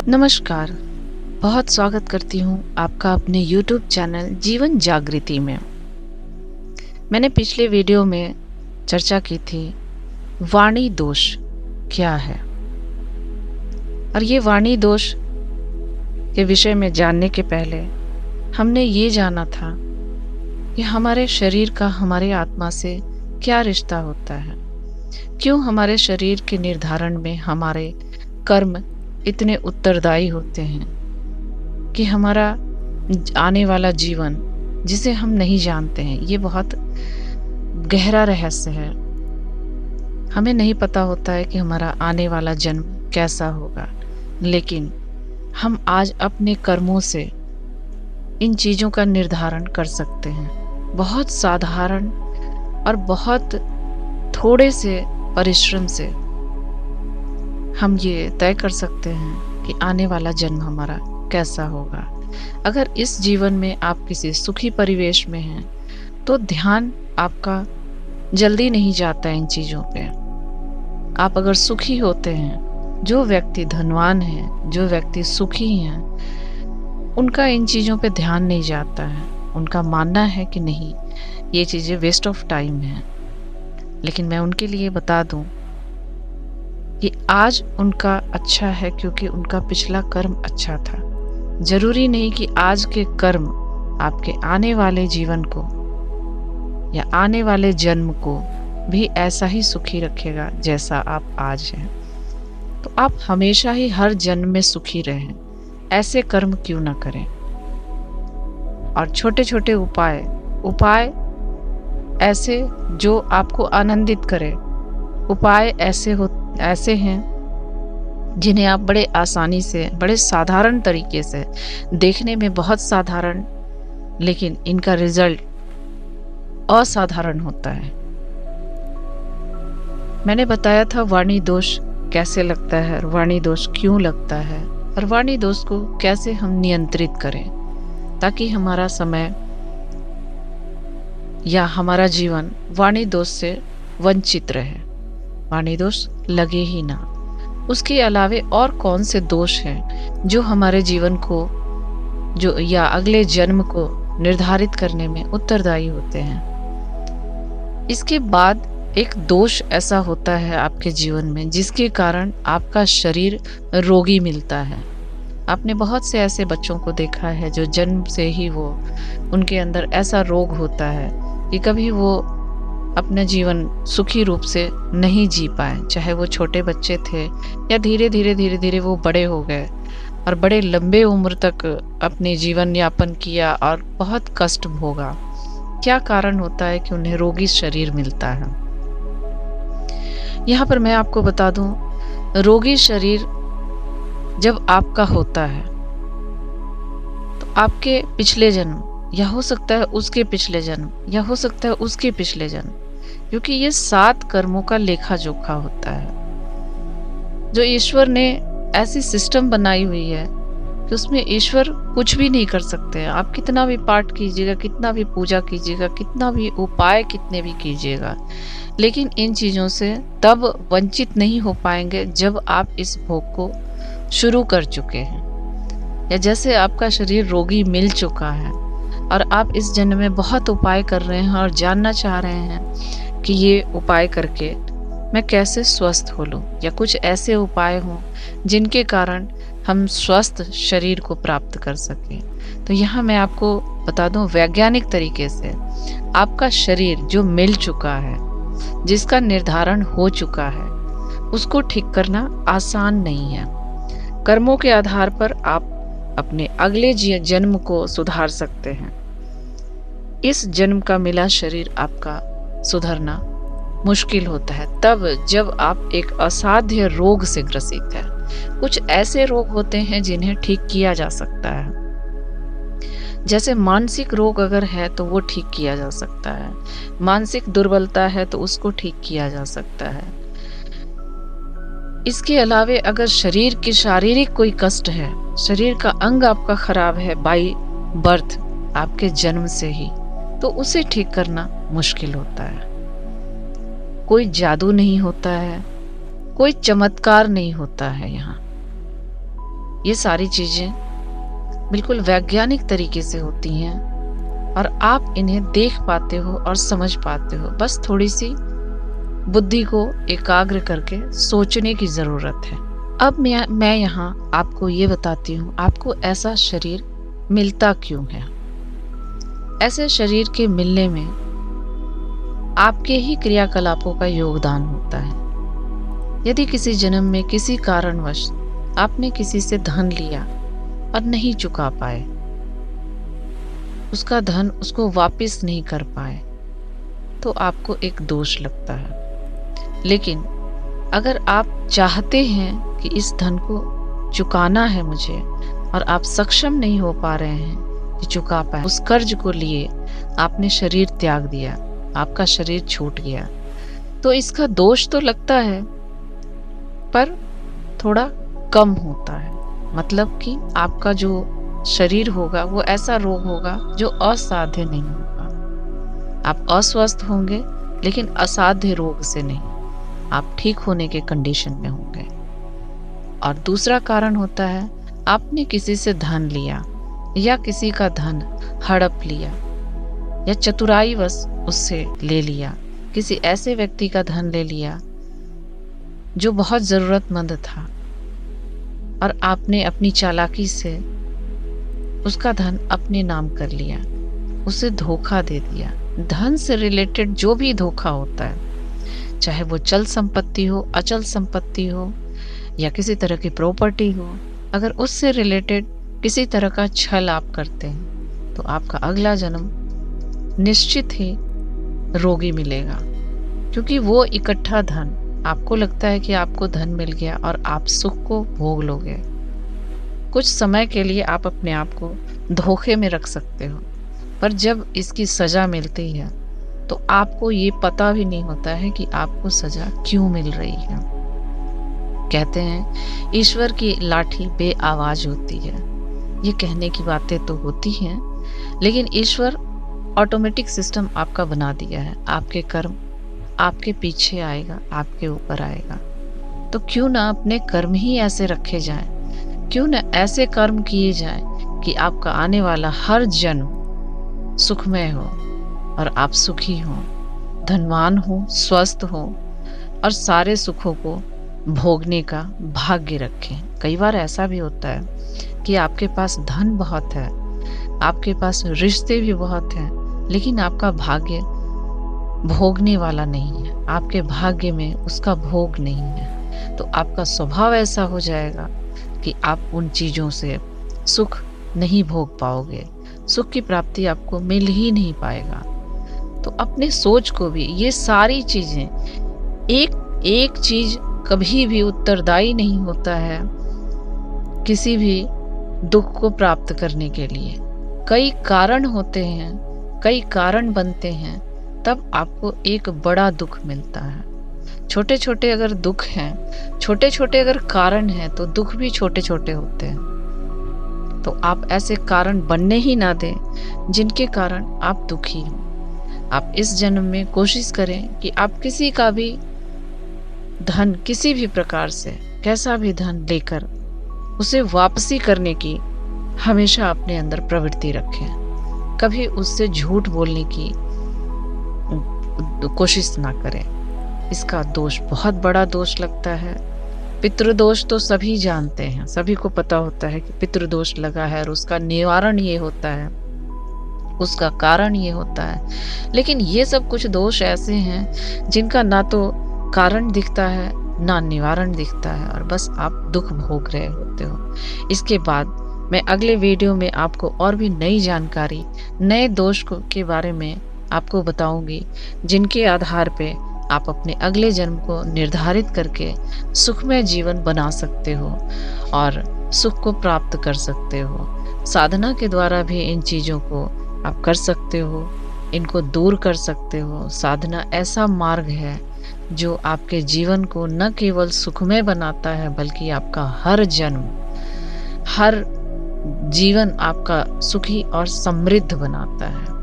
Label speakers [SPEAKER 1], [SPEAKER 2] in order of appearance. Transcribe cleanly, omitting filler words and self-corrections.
[SPEAKER 1] नमस्कार। बहुत स्वागत करती हूँ आपका अपने YouTube चैनल जीवन जागृति में। मैंने पिछले वीडियो में चर्चा की थी वाणी दोष क्या है, और ये वाणी दोष के विषय में जानने के पहले हमने ये जाना था कि हमारे शरीर का हमारे आत्मा से क्या रिश्ता होता है, क्यों हमारे शरीर के निर्धारण में हमारे कर्म इतने उत्तरदायी होते हैं कि हमारा आने वाला जीवन जिसे हम नहीं जानते हैं, ये बहुत गहरा रहस्य है। हमें नहीं पता होता है कि हमारा आने वाला जन्म कैसा होगा, लेकिन हम आज अपने कर्मों से इन चीज़ों का निर्धारण कर सकते हैं। बहुत साधारण और बहुत थोड़े से परिश्रम से हम ये तय कर सकते हैं कि आने वाला जन्म हमारा कैसा होगा। अगर इस जीवन में आप किसी सुखी परिवेश में हैं तो ध्यान आपका जल्दी नहीं जाता है इन चीज़ों पे। आप अगर सुखी होते हैं, जो व्यक्ति धनवान हैं, जो व्यक्ति सुखी हैं, उनका इन चीज़ों पे ध्यान नहीं जाता है। उनका मानना है कि नहीं, ये चीज़ें वेस्ट ऑफ टाइम है। लेकिन मैं उनके लिए बता दूं कि आज उनका अच्छा है क्योंकि उनका पिछला कर्म अच्छा था। जरूरी नहीं कि आज के कर्म आपके आने वाले जीवन को या आने वाले जन्म को भी ऐसा ही सुखी रखेगा जैसा आप आज हैं। तो आप हमेशा ही हर जन्म में सुखी रहें, ऐसे कर्म क्यों ना करें। और छोटे छोटे उपाय ऐसे जो आपको आनंदित करें। उपाय ऐसे हैं जिन्हें आप बड़े आसानी से, बड़े साधारण तरीके से, देखने में बहुत साधारण, लेकिन इनका रिजल्ट असाधारण होता है। मैंने बताया था वाणी दोष कैसे लगता है, वाणी दोष क्यों लगता है, और वाणी दोष को कैसे हम नियंत्रित करें ताकि हमारा समय या हमारा जीवन वाणी दोष से वंचित रहे, वाणी दोष लगे ही ना। उसके अलावे और कौन से दोष हैं जो हमारे जीवन को या अगले जन्म को निर्धारित करने में उत्तरदायी होते हैं। इसके बाद एक दोष ऐसा होता है आपके जीवन में जिसके कारण आपका शरीर रोगी मिलता है। आपने बहुत से ऐसे बच्चों को देखा है जो जन्म से ही उनके अंदर ऐसा रोग होता है कि कभी वो अपना जीवन सुखी रूप से नहीं जी पाए, चाहे वो छोटे बच्चे थे या धीरे धीरे वो बड़े हो गए और बड़े लंबे उम्र तक अपने जीवन यापन किया और बहुत कष्ट भोगा। क्या कारण होता है कि उन्हें रोगी शरीर मिलता है? यहाँ पर मैं आपको बता दूं, रोगी शरीर जब आपका होता है तो आपके पिछले जन्म, या हो सकता है उसके पिछले जन्म, या हो सकता है उसके पिछले जन्म, क्योंकि ये 7 कर्मों का लेखा जोखा होता है जो ईश्वर ने ऐसी सिस्टम बनाई हुई है कि उसमें ईश्वर कुछ भी नहीं कर सकते हैं। आप कितना भी पाठ कीजिएगा, कितना भी पूजा कीजिएगा, कितना भी उपाय कितने भी कीजिएगा, लेकिन इन चीज़ों से तब वंचित नहीं हो पाएंगे जब आप इस भोग को शुरू कर चुके हैं, या जैसे आपका शरीर रोगी मिल चुका है और आप इस जन्म में बहुत उपाय कर रहे हैं और जानना चाह रहे हैं कि ये उपाय करके मैं कैसे स्वस्थ हो लूं, या कुछ ऐसे उपाय हों जिनके कारण हम स्वस्थ शरीर को प्राप्त कर सकें। तो यहाँ मैं आपको बता दूं, वैज्ञानिक तरीके से आपका शरीर जो मिल चुका है, जिसका निर्धारण हो चुका है, उसको ठीक करना आसान नहीं है। कर्मों के आधार पर आप अपने अगले जन्म को सुधार सकते हैं। इस जन्म का मिला शरीर आपका सुधरना मुश्किल होता है तब जब आप एक असाध्य रोग से ग्रसित है। कुछ ऐसे रोग होते हैं जिन्हें ठीक किया जा सकता है। जैसे मानसिक रोग अगर है तो वो ठीक किया जा सकता है, मानसिक दुर्बलता है तो उसको ठीक किया जा सकता है। इसके अलावे अगर शरीर की शारीरिक कोई कष्ट है, शरीर का अंग आपका खराब है बाई बर्थ, आपके जन्म से ही, तो उसे ठीक करना मुश्किल होता है। कोई जादू नहीं होता है, कोई चमत्कार नहीं होता है यहाँ। ये सारी चीजें बिल्कुल वैज्ञानिक तरीके से होती हैं और आप इन्हें देख पाते हो और समझ पाते हो। बस थोड़ी सी बुद्धि को एकाग्र करके सोचने की जरूरत है। अब मैं यहाँ आपको ये बताती हूँ आपको ऐसा शरीर मिलता क्यों है। ऐसे शरीर के मिलने में आपके ही क्रियाकलापों का योगदान होता है। यदि किसी जन्म में किसी कारणवश आपने किसी से धन लिया और नहीं चुका पाए, उसका धन उसको वापस नहीं कर पाए, तो आपको एक दोष लगता है। लेकिन अगर आप चाहते हैं कि इस धन को चुकाना है मुझे और आप सक्षम नहीं हो पा रहे हैं कि चुका पाए, उस कर्ज को लिए आपने शरीर त्याग दिया, आपका शरीर छूट गया, तो इसका दोष तो लगता है पर थोड़ा कम होता है। मतलब कि आपका जो शरीर होगा वो ऐसा रोग होगा जो असाध्य नहीं होगा। आप अस्वस्थ होंगे लेकिन असाध्य रोग से नहीं, आप ठीक होने के कंडीशन में होंगे। और दूसरा कारण होता है आपने किसी से धन लिया या किसी का धन हड़प लिया या चतुराईवश उससे ले लिया, किसी ऐसे व्यक्ति का धन ले लिया जो बहुत जरूरतमंद था और आपने अपनी चालाकी से उसका धन अपने नाम कर लिया, उसे धोखा दे दिया। धन से रिलेटेड जो भी धोखा होता है, चाहे वो चल संपत्ति हो, अचल संपत्ति हो या किसी तरह की प्रॉपर्टी हो, अगर उससे रिलेटेड किसी तरह का छल आप करते हैं तो आपका अगला जन्म निश्चित ही रोगी मिलेगा। क्योंकि वो इकट्ठा धन, आपको लगता है कि आपको धन मिल गया और आप सुख को भोग लोगे। कुछ समय के लिए आप अपने आप को धोखे में रख सकते हो, पर जब इसकी सजा मिलती है तो आपको ये पता भी नहीं होता है कि आपको सजा क्यों मिल रही है। कहते हैं ईश्वर की लाठी बेआवाज होती है। ये कहने की बातें तो होती हैं, लेकिन ईश्वर ऑटोमेटिक सिस्टम आपका बना दिया है। आपके कर्म आपके पीछे आएगा, आपके ऊपर आएगा। तो क्यों ना अपने कर्म ही ऐसे रखे जाएं, क्यों ना ऐसे कर्म किए जाएं कि आपका आने वाला हर जन्म सुखमय हो और आप सुखी हो, धनवान हो, स्वस्थ हो और सारे सुखों को भोगने का भाग्य रखें। कई बार ऐसा भी होता है कि आपके पास धन बहुत है, आपके पास रिश्ते भी बहुत हैं, लेकिन आपका भाग्य भोगने वाला नहीं है, आपके भाग्य में उसका भोग नहीं है। तो आपका स्वभाव ऐसा हो जाएगा कि आप उन चीज़ों से सुख नहीं भोग पाओगे, सुख की प्राप्ति आपको मिल ही नहीं पाएगा। तो अपने सोच को भी, ये सारी चीज़ें, एक चीज़ कभी भी उत्तरदायी नहीं होता है किसी भी दुख को प्राप्त करने के लिए। कई कारण होते हैं, कई कारण बनते हैं, तब आपको एक बड़ा दुख मिलता है। छोटे छोटे अगर दुख हैं, छोटे छोटे अगर कारण हैं, तो दुख भी छोटे छोटे होते हैं। तो आप ऐसे कारण बनने ही ना दें जिनके कारण आप दुखी हों। आप इस जन्म में कोशिश करें कि आप किसी का भी धन, किसी भी प्रकार से कैसा भी धन लेकर उसे वापसी करने की हमेशा अपने अंदर प्रवृत्ति रखें। कभी उससे झूठ बोलने की कोशिश ना करें। इसका दोष बहुत बड़ा दोष लगता है। पितृदोष तो सभी जानते हैं, सभी को पता होता है कि पितृदोष लगा है और उसका निवारण ये होता है, उसका कारण ये होता है। लेकिन ये सब कुछ दोष ऐसे हैं जिनका ना तो कारण दिखता है ना निवारण दिखता है, और बस आप दुख भोग रहे होते हो। इसके बाद मैं अगले वीडियो में आपको और भी नई जानकारी, नए दोष के बारे में आपको बताऊंगी, जिनके आधार पे आप अपने अगले जन्म को निर्धारित करके सुखमय जीवन बना सकते हो और सुख को प्राप्त कर सकते हो। साधना के द्वारा भी इन चीज़ों को आप कर सकते हो, इनको दूर कर सकते हो। साधना ऐसा मार्ग है जो आपके जीवन को न केवल सुखमय बनाता है, बल्कि आपका हर जन्म, हर जीवन आपका सुखी और समृद्ध बनाता है।